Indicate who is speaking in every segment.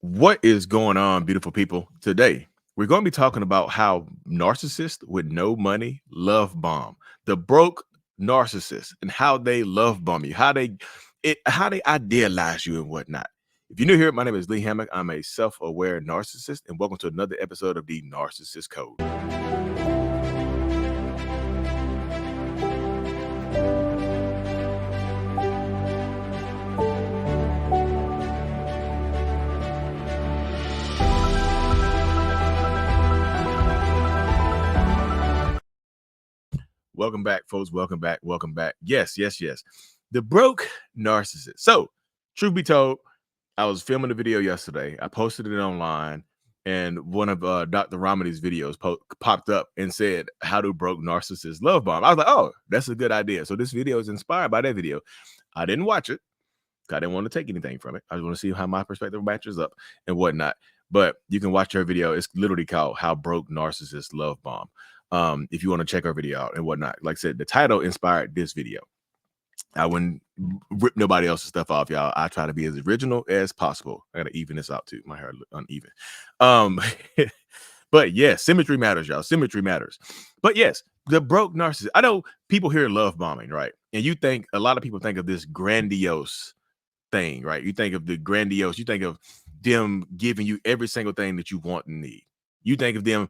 Speaker 1: What is going on, beautiful people? Today, we're going to be talking about how narcissists with no money love bomb, the broke narcissists, and how they love bomb you, how they idealize you and whatnot. If you're new here, my name is Lee Hammock. I'm a self-aware narcissist, and welcome to another episode of the Narcissist Code. Welcome back, folks. Welcome back. Welcome back. Yes, yes, yes. The broke narcissist. So, truth be told, I was filming a video yesterday. I posted it online, and one of Dr. Ramani's videos popped up and said, "How do broke narcissists love bomb?" I was like, "Oh, that's a good idea." So this video is inspired by that video. I didn't watch it. I didn't want to take anything from it. I just want to see how my perspective matches up and whatnot. But you can watch her video. It's literally called "How Broke Narcissists Love Bomb." If you want to check her video out and whatnot. Like I said, the title inspired this video. I wouldn't rip nobody else's stuff off, y'all. I try to be as original as possible. I gotta even this out too. My hair uneven. Um, but yes, symmetry matters, y'all. Symmetry matters. But yes, the broke narcissist. I know people hear love bombing, right? And you think a lot of people think of this grandiose thing, right? You think of the grandiose, you think of them giving you every single thing that you want and need. You think of them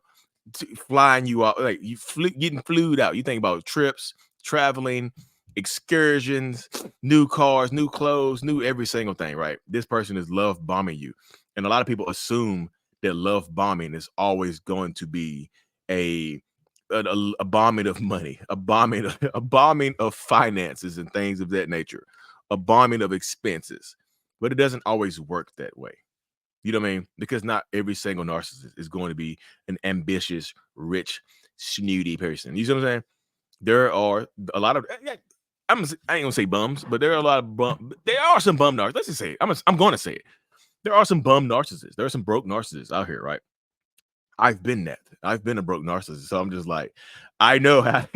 Speaker 1: flying you out, like getting flued out. You think about trips, traveling, excursions, new cars, new clothes, new every single thing, right? This person is love bombing you. And a lot of people assume that love bombing is always going to be a bombing of money, a bombing of finances and things of that nature, a bombing of expenses. But it doesn't always work that way. You know what I mean? Because not every single narcissist is going to be an ambitious, rich, snooty person. You see what I'm saying? There are a lot of I ain't gonna say bums, but there are a lot of there are some bum narcissists. Let's just say it. I'm gonna say it. There are some bum narcissists. There are some broke narcissists out here, right? I've been that. I've been a broke narcissist. So I'm just like, I know how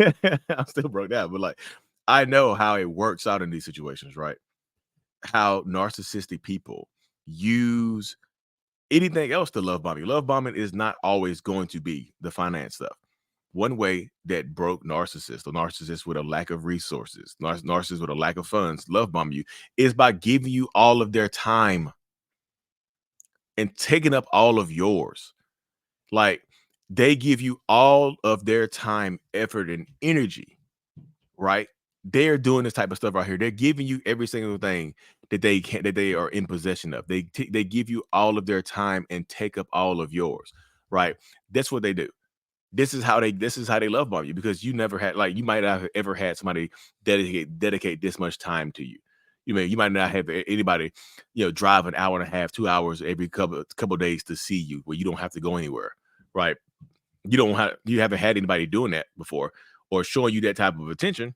Speaker 1: I'm still broke down, but like I know how it works out in these situations, right? How narcissistic people use anything else to love bombing. Love bombing is not always going to be the finance stuff. One way that broke narcissists or narcissists with a lack of resources, narcissists with a lack of funds, love bomb you is by giving you all of their time and taking up all of yours. Like they give you all of their time, effort, and energy, right? They're doing this type of stuff right here. They're giving you every single thing that they are in possession of. They give you all of their time and take up all of yours, right? That's what they do. This is how they love bomb you because you never had, like, you might not have ever had somebody dedicate this much time to you. You might not have anybody, drive an hour and a half, 2 hours every couple of days to see you where you don't have to go anywhere, right? You haven't had anybody doing that before or showing you that type of attention.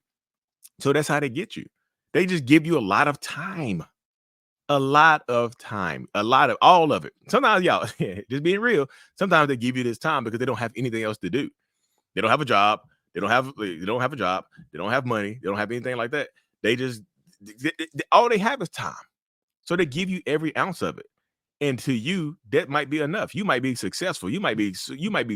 Speaker 1: So that's how they get you. They just give you a lot of time. A lot of time, a lot of all of it. Sometimes, y'all, just being real, sometimes they give you this time because they don't have anything else to do. They don't have a job. They don't have a job. They don't have money. They don't have anything like that. They just all they have is time. So they give you every ounce of it. And to you, that might be enough. You might be successful. You might be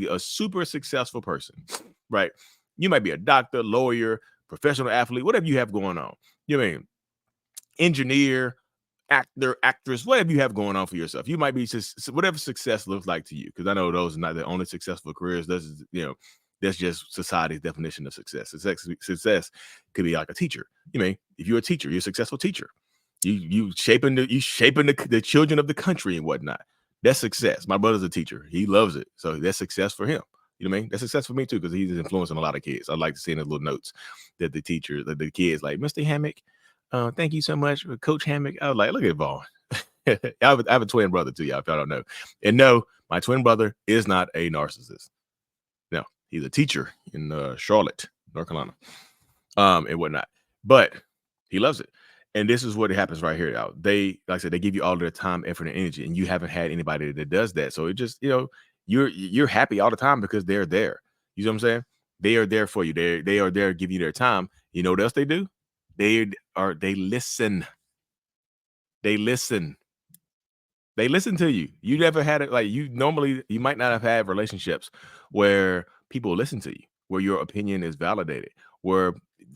Speaker 1: a super successful person, right? You might be a doctor, lawyer, professional athlete, whatever you have going on. You know what I mean? Engineer, actor, actress, whatever you have going on for yourself. You might be just whatever success looks like to you, because I know those are not the only successful careers. That's just society's definition of success. Success could be like a teacher. If you're a teacher, you're a successful teacher. You shaping the children of the country and whatnot. That's success. My brother's a teacher. He loves it. So that's success for him. You know what I mean? That's success for me too, because he's influencing a lot of kids. I like to see in his little notes that the kids like, Mr. Hammock, thank you so much for Coach Hammock. I was like, look at Vaughn. I have a twin brother too, y'all, if y'all don't know. And no, my twin brother is not a narcissist. No, he's a teacher in Charlotte, North Carolina, and whatnot. But he loves it. And this is what happens right here, y'all. Like I said, they give you all their time, effort, and energy, and you haven't had anybody that does that. So it just, you're happy all the time because they're there. You know what I'm saying? They are there for you. They are there to give you their time. You know what else they do? They listen. They listen. They listen to you. You never had it like you might not have had relationships where people listen to you, where your opinion is validated, where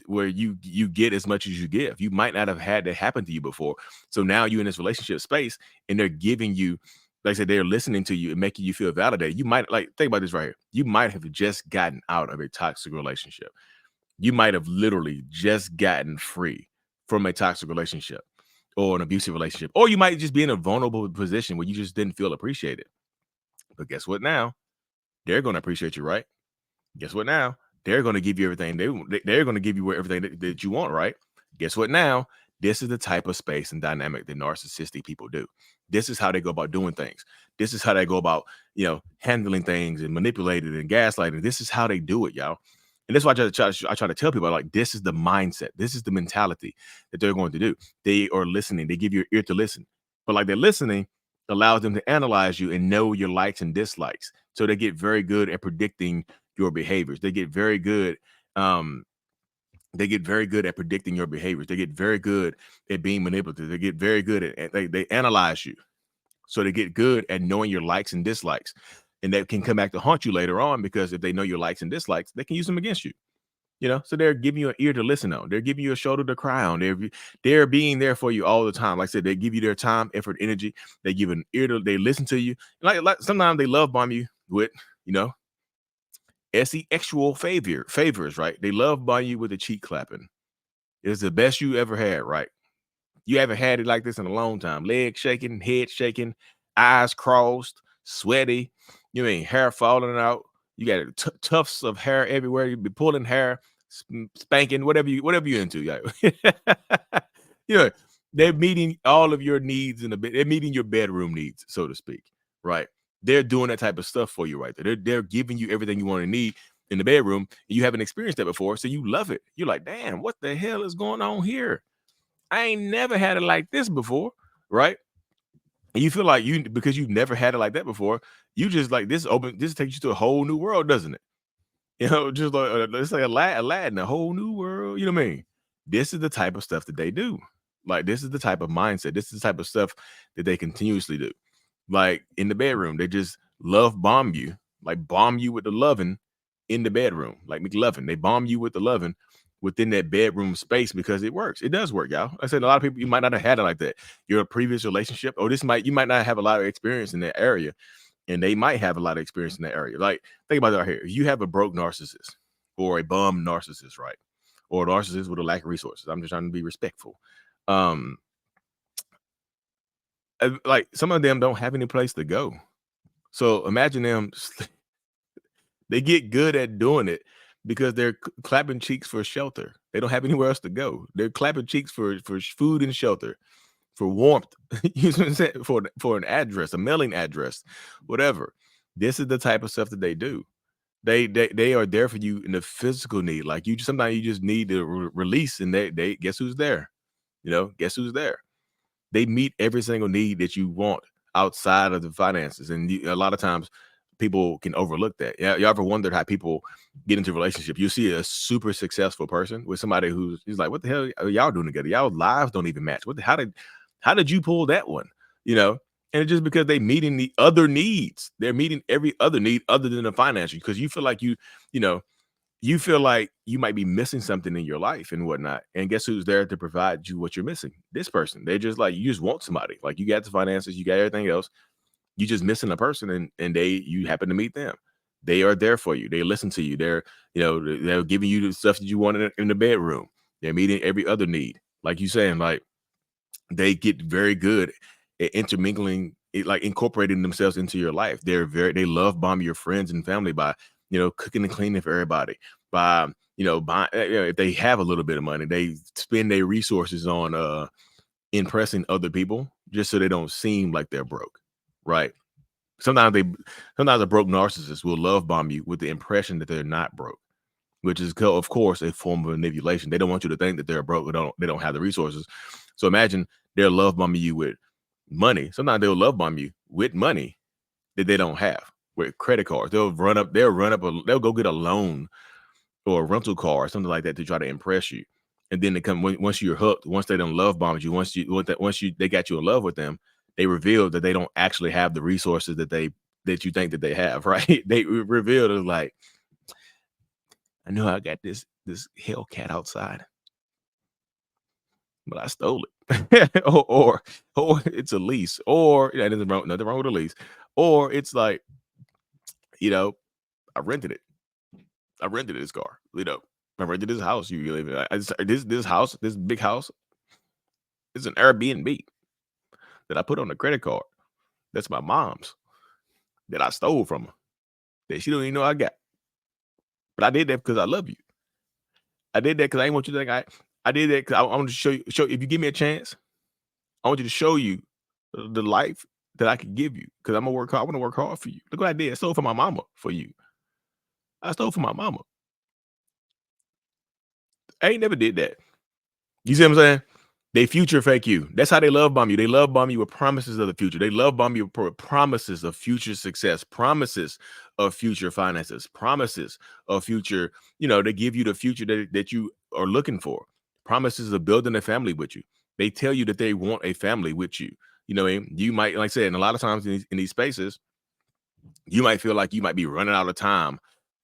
Speaker 1: you get as much as you give. You might not have had that happen to you before. So now you're in this relationship space and they're giving you, like I said, they're listening to you and making you feel validated. You might like think about this right here. You might have just gotten out of a toxic relationship. You might have literally just gotten free from a toxic relationship or an abusive relationship, or you might just be in a vulnerable position where you just didn't feel appreciated. But guess what now? They're going to appreciate you, right? Guess what now? They're going to give you everything they're going to give you everything that you want, right? Guess what now? This is the type of space and dynamic that narcissistic people do. This is how they go about doing things. This is how they go about, handling things and manipulating and gaslighting. This is how they do it, y'all. And that's why I try to tell people, like, this is the mindset. This is the mentality that they're going to do. They are listening. They give you an ear to listen. But like they're listening allows them to analyze you and know your likes and dislikes. So they get very good at predicting your behaviors. They get very good. They get very good at predicting your behaviors. They get very good at being manipulative. They get very good at they analyze you. So they get good at knowing your likes and dislikes. And that can come back to haunt you later on, because if they know your likes and dislikes, they can use them against you. So they're giving you an ear to listen on. They're giving you a shoulder to cry on. They're being there for you all the time. Like I said, they give you their time, effort, energy. They give an ear to. They listen to you. Like sometimes they love bomb you with sexual favors. Right? They love bomb you with the cheek clapping. It's the best you ever had. Right? You haven't had it like this in a long time. Legs shaking, head shaking, eyes crossed, sweaty. You mean hair falling out. You got tufts of hair everywhere. You be pulling hair, spanking, whatever you're into. you know, they're meeting all of your needs in the bed. They're meeting your bedroom needs, so to speak. Right? They're doing that type of stuff for you right there. They're giving you everything you want to need in the bedroom. And you haven't experienced that before, so you love it. You're like, damn, what the hell is going on here? I ain't never had it like this before, right? And you feel like because you've never had it like that before, you just like this takes you to a whole new world, doesn't it? Just like it's like Aladdin, a whole new world. You know what I mean? This is the type of stuff that they do. Like this is the type of mindset. This is the type of stuff that they continuously do. Like in the bedroom, they just love bomb you, like bomb you with the loving in the bedroom, like McLovin. They bomb you with the loving within that bedroom space because it works. It does work, y'all. I said a lot of people, you might not have had it like that. Your previous relationship, or you might not have a lot of experience in that area, and they might have a lot of experience in that area. Like think about it right here. You have a broke narcissist or a bum narcissist, right? Or a narcissist with a lack of resources. I'm just trying to be respectful. Um, like some of them don't have any place to go. So imagine them. They get good at doing it because they're clapping cheeks for shelter. They don't have anywhere else to go. They're clapping cheeks for food and shelter, for warmth, you know what I'm saying? For an address, a mailing address, whatever. This is the type of stuff that they do. They are there for you in the physical need. Like sometimes you just need to release, and they guess who's there? Guess who's there? They meet every single need that you want outside of the finances, and a lot of times people can overlook that. Yeah, you ever wondered how people get into a relationship? You see a super successful person with somebody who's like, "What the hell are y'all doing together? Y'all lives don't even match. How did you pull that one?" You know, and it's just because they meeting the other needs. They're meeting every other need other than the financial, because you feel like you feel like you might be missing something in your life and whatnot. And guess who's there to provide you what you're missing? This person. They're just like, you just want somebody. Like you got the finances, you got everything else. You just missing a person, and you happen to meet them. They are there for you. They listen to you. They're giving you the stuff that you want in the bedroom. They're meeting every other need. Like you saying, like they get very good at intermingling, like incorporating themselves into your life. They love bombing your friends and family by, cooking and cleaning for everybody, by, buying, if they have a little bit of money, they spend their resources on impressing other people just so they don't seem like they're broke. Right. Sometimes a broke narcissist will love bomb you with the impression that they're not broke, which is, of course, a form of manipulation. They don't want you to think that they're broke or they don't have the resources. So imagine they're love bombing you with money. Sometimes they'll love bomb you with money that they don't have, with credit cards. They'll they'll go get a loan or a rental car or something like that to try to impress you. And then once you're hooked, once they don't love bombed you, once they got you in love with them, they reveal that they don't actually have the resources that you think that they have, right? They reveal it's like, I know I got this Hellcat outside, but I stole it. Or it's a lease, or nothing wrong with a lease. Or it's like, I rented it. I rented this car, I rented this house you live in. This house, this big house, is an Airbnb that I put on the credit card. That's my mom's that I stole from her. That she don't even know I got. But I did that because I love you. I did that because I didn't want you to think I did that because I want to show you. If you give me a chance, I want you to show you the life that I can give you. Because I'm gonna work hard. I want to work hard for you. Look what I did. I stole from my mama for you. I stole from my mama. I ain't never did that. You see what I'm saying? They future fake you. That's how they love bomb you. They love bomb you with promises of the future. They love bomb you with promises of future success, promises of future finances, promises of future, they give you the future that you are looking for. Promises of building a family with you. They tell you that they want a family with you. You know what I mean? You might, like I said, and a lot of times in these spaces, you might feel like you might be running out of time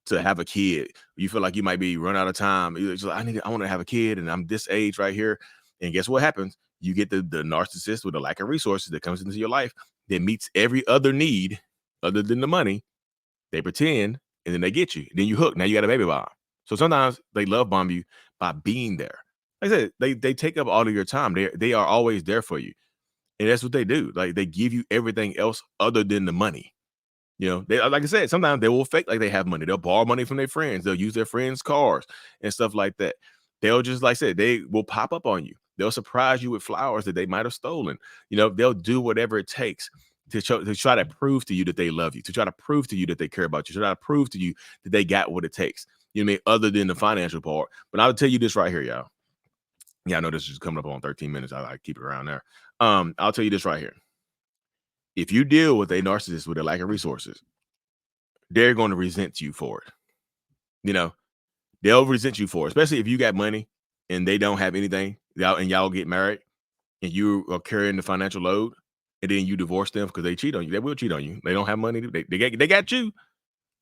Speaker 1: to have a kid. You feel like you might be running out of time. It's like, I want to have a kid, and I'm this age right here. And guess what happens? You get the narcissist with a lack of resources that comes into your life that meets every other need other than the money. They pretend, and then they get you. Then you hook. Now you got a baby bomb. So sometimes they love bomb you by being there. Like I said, they take up all of your time. They are always there for you. And that's what they do. Like, they give you everything else other than the money. They, like I said, sometimes they will fake like they have money. They'll borrow money from their friends. They'll use their friends' cars and stuff like that. They'll just, like I said, they will pop up on you. They'll surprise you with flowers that they might have stolen. They'll do whatever it takes to try to prove to you that they love you, to try to prove to you that they care about you, to try to prove to you that they got what it takes. You know what I mean? Other than the financial part. But I'll tell you this right here, y'all. Yeah, I know this is coming up on 13 minutes. I keep it around there. I'll tell you this right here. If you deal with a narcissist with a lack of resources, they're going to resent you for it. They'll resent you for it, especially if you got money and they don't have anything, y'all get married and you are carrying the financial load, and then you divorce them because they cheat on you. They will cheat on you. They don't have money. They got you.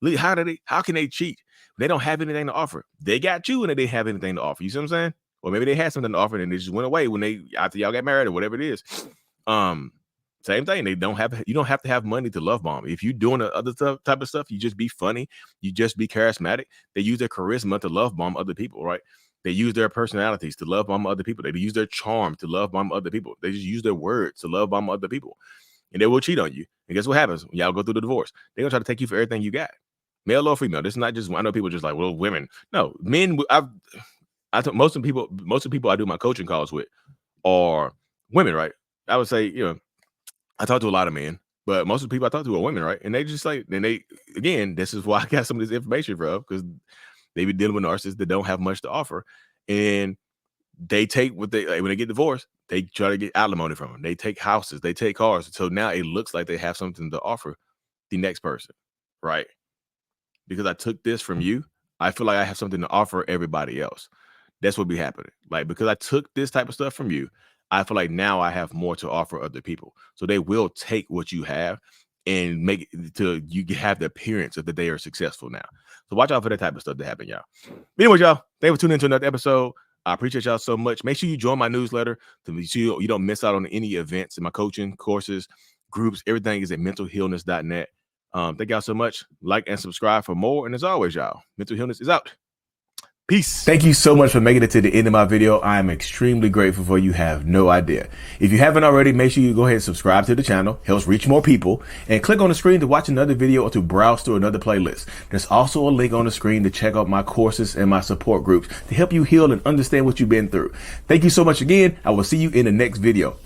Speaker 1: Look, how can they cheat? They don't have anything to offer. They got you and they didn't have anything to offer. You see what I'm saying? Or maybe they had something to offer and they just went away after y'all got married or whatever it is. Same thing. You don't have to have money to love bomb. If you're doing the other type of stuff, you just be funny. You just be charismatic. They use their charisma to love bomb other people, right? They use their personalities to love bomb other people. They use their charm to love bomb other people. They just use their words to love bomb other people. And they will cheat on you. And guess what happens when y'all go through the divorce? They're going to try to take you for everything you got. Male or female. This is not just, I know people just like, well, women. No, men. Most of the people I do my coaching calls with are women, right? I would say, I talk to a lot of men, but most of the people I talk to are women, right? And they just like, again, this is why I got some of this information from, because they be dealing with narcissists that don't have much to offer. And they take when they get divorced, they try to get alimony from them. They take houses, they take cars. So now it looks like they have something to offer the next person, right? Because I took this from you, I feel like I have something to offer everybody else. That's what be happening. Like, because I took this type of stuff from you, I feel like now I have more to offer other people. So they will take what you have and make it to you have the appearance of that they are successful now. So watch out for that type of stuff to happen, y'all. But anyway, y'all, thanks for tuning into another episode. I appreciate y'all so much. Make sure you join my newsletter to be sure you don't miss out on any events in my coaching courses, groups. Everything is at mentalhealness.net. Thank y'all so much. Like and subscribe for more. And as always, y'all, Mental Healness is out. Peace. Thank you so much for making it to the end of my video. I am extremely grateful for you. Have no idea. If you haven't already, make sure you go ahead and subscribe to the channel. Helps reach more people. And click on the screen to watch another video or to browse through another playlist. There's also a link on the screen to check out my courses and my support groups to help you heal and understand what you've been through. Thank you so much again. I will see you in the next video. Peace.